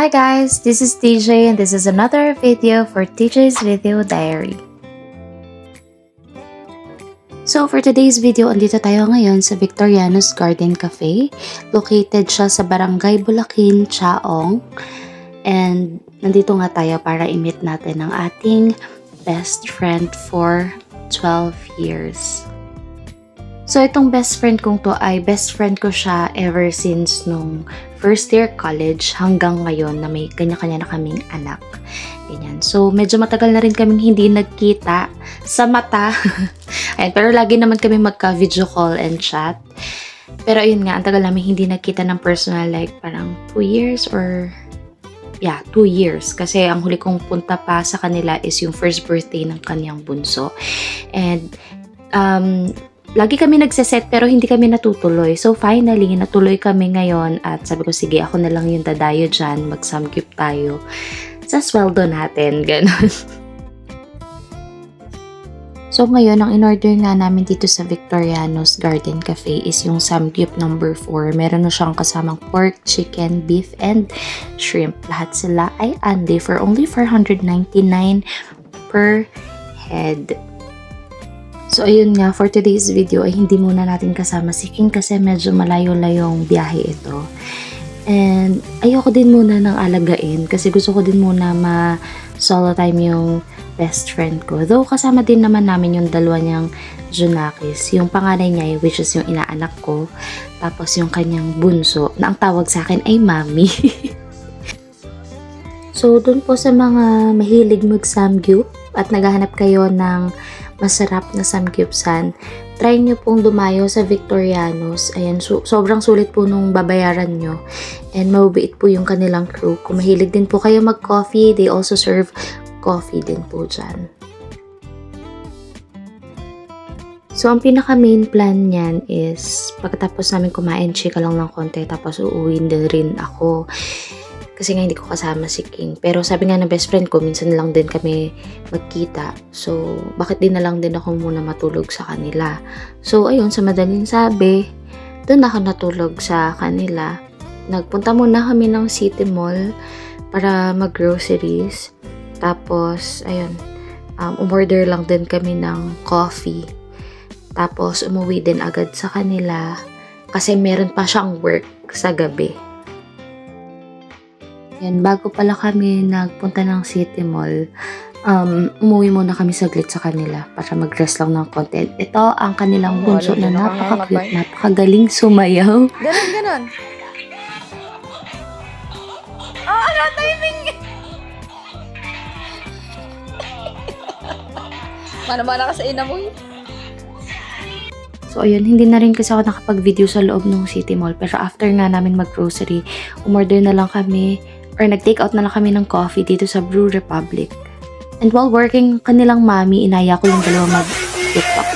Hi guys, this is TJ and this is another video for TJ's Video Diary. So for today's video, andito tayo ngayon sa Victoriano's Garden Cafe. Located siya sa Barangay Bulakin, Chaong. And nandito nga tayo para i-meet natin ang ating best friend for 12 years. So itong best friend kong to ay best friend ko siya ever since nung first year college hanggang ngayon na may kanya-kanya na kaming anak. Ganyan. So medyo matagal na rin kaming hindi nagkita sa mata. Ayan, pero lagi naman kami magka-video call and chat. Pero ayun nga, ang tagal namin hindi nagkita ng personal, like parang 2 years or 2 years. Kasi ang huli kong punta pa sa kanila is yung first birthday ng kanyang bunso. And lagi kami nagsiset pero hindi kami natutuloy. So finally, natuloy kami ngayon at sabi ko, sige, ako na lang yung dadayo dyan. Mag-samgyup tayo sa sweldo natin. Ganon. So ngayon, ang in-order nga namin dito sa Victoriano's Garden Cafe is yung samgyup number 4. Meron na siyang kasamang pork, chicken, beef, and shrimp. Lahat sila ay ande for only 499 per head. So ayun nga, for today's video ay hindi muna natin kasama si King kasi medyo malayo-layong biyahe ito. And ayoko din muna ng alagain kasi gusto ko din muna ma-solo time yung best friend ko. Though kasama din naman namin yung dalawa niyang Junakis. Yung panganay niya, which is yung inaanak ko. Tapos yung kanyang bunso na ang tawag sa akin ay Mami. So dun po sa mga mahilig mag-samgyup at naghahanap kayo ng masarap na samgyupsan, try nyo pong dumayo sa Victoriano's. Ayan, sobrang sulit po nung babayaran nyo. And mabubiit po yung kanilang crew. Kung mahilig din po kayo mag-coffee, they also serve coffee din po dyan. So, ang pinaka-main plan niyan is pagkatapos namin kumain, chika lang ng konti, tapos uuwiin din rin ako. Kasi nga hindi ko kasama si King. Pero sabi nga ng best friend ko, minsan lang din kami magkita. So, bakit din na lang din ako muna matulog sa kanila. So, ayun, sa madaling sabi, doon ako natulog sa kanila. Nagpunta muna kami ng City Mall para mag-groceries. Tapos, ayun, umorder lang din kami ng coffee. Tapos, umuwi din agad sa kanila kasi meron pa siyang work sa gabi. Yan, bago pala kami nagpunta ng City Mall, umuwi muna kami saglit sa kanila para mag-rest lang ng content. Ito ang kanilang bunso na napaka-cute, napakagaling sumayaw. Ganon. Oh, ano timing? Mana-mana ka sa ina mo. So, ayun, hindi na rin kasi ako nakapag-video sa loob ng City Mall. Pero after nga namin mag-grocery, umorder na lang kami or nag-take out na lang kami ng coffee dito sa Brew Republic. And while working, kanilang mami, inaya ko yung dalawa mag-TikTok.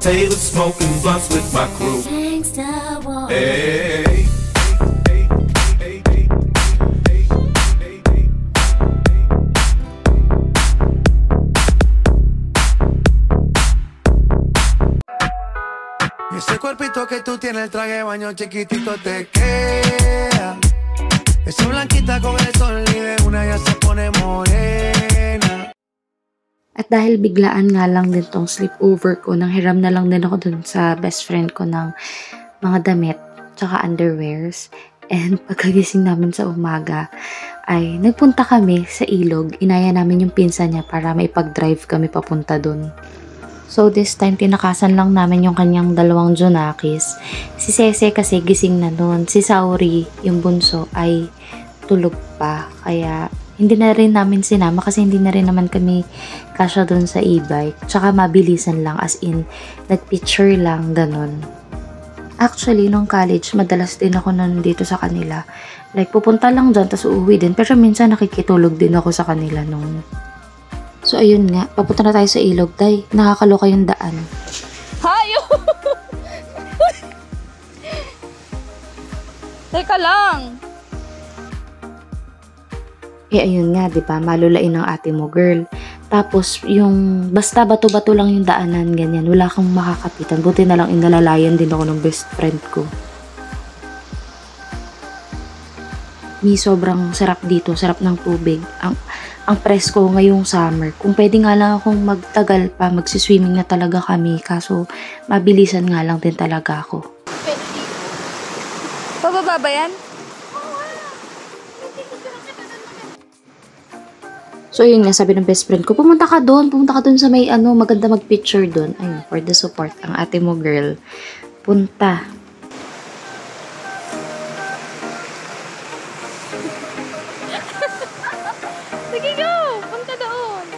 Taylor smoking blunts with my crew. Hey. Ese cuerpito que tú tienes, el traje de baño chiquitito te queda. Esa blanquita con el sol y de una ya se pone morena. At dahil biglaan nga lang din tong sleepover ko, nang hiram na lang din ako dun sa best friend ko ng mga damit tsaka underwears. And pagkagising namin sa umaga, ay nagpunta kami sa ilog. Inaya namin yung pinsan niya para may pag-drive kami papunta dun. So this time, tinakasan lang namin yung kanyang dalawang Junakis. Si Sese kasi gising na nun. Si Saori, yung bunso, ay tulog pa. Kaya hindi na rin namin sinama kasi hindi na rin naman kami kasya dun sa e-bike. Tsaka mabilisan lang, as in, nag-picture lang, ganun. Actually, nung college, madalas din ako nandito sa kanila. Like, pupunta lang dyan, tas uuwi din. Pero minsan nakikitulog din ako sa kanila nung. So, ayun nga. Papunta na tayo sa ilog. Day, nakakaloka yung daan. Hayo! Teka lang. Eh, ayun nga, diba? Malulain ang ate mo, girl. Tapos, yung basta bato-bato lang yung daanan, ganyan. Wala kang makakapitan. Buti na lang inalalayan din ako ng best friend ko. Sobrang sarap dito, sarap ng tubig. Ang presko ngayong summer. Kung pwede nga lang akong magtagal pa, magsiswimming na talaga kami. Kaso, mabilisan nga lang din talaga ako. Pababa ba yan? So, yun nga, sabi ng best friend ko, pumunta ka doon sa may maganda mag-picture doon. Ayun, for the support, ang ate mo girl. Punta. Sige, go! Punta doon!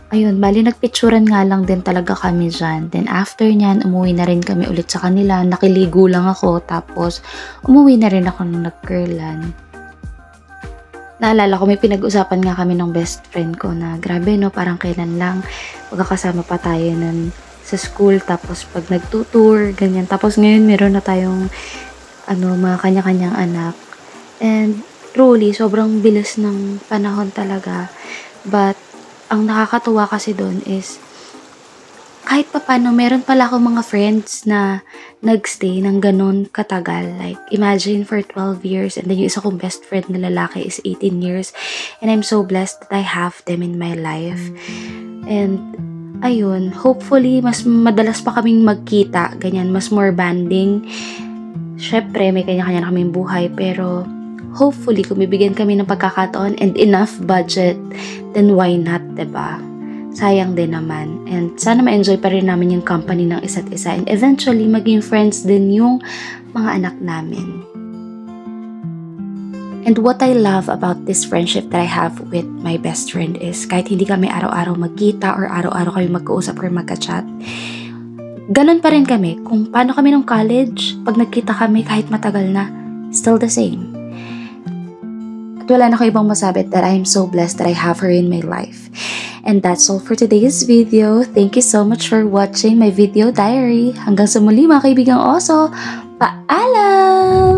Ayun, bali nagpicturan nga lang din talaga kami dyan. Then after nyan, umuwi na rin kami ulit sa kanila. Nakiligo lang ako, tapos umuwi na rin ako nung nag-curlan. Naalala ko, may pinag-usapan nga kami ng best friend ko na grabe no, parang kailan lang magkakasama pa tayo nun sa school, tapos pag nagtutour, ganyan. Tapos ngayon meron na tayong mga kanya-kanyang anak. And truly, sobrang bilis ng panahon talaga. But ang nakakatuwa kasi doon is kahit papano meron pala akong mga friends na nagstay ng ganun katagal. Like, imagine for 12 years and then yung isa kong best friend na lalaki is 18 years. And I'm so blessed that I have them in my life. And ayun, hopefully mas madalas pa kaming magkita, ganyan, mas more banding. Syempre, may kanya-kanya na kaming buhay, pero hopefully, kung bibigyan kami ng pagkakataon and enough budget, then why not, diba? Sayang din naman. And sana ma-enjoy pa rin namin yung company ng isa't isa. And eventually, maging friends din yung mga anak namin. And what I love about this friendship that I have with my best friend is kahit hindi kami araw-araw magkita or araw-araw kami mag-uusap or magka-chat, ganun pa rin kami. Kung paano kami nung college, pag nagkita kami kahit matagal na, still the same. Wala na ko ibang masabi that I'm so blessed that I have her in my life. And that's all for today's video. Thank you so much for watching my video diary. Hanggang sa muli mga kaibigang oso. Paalam!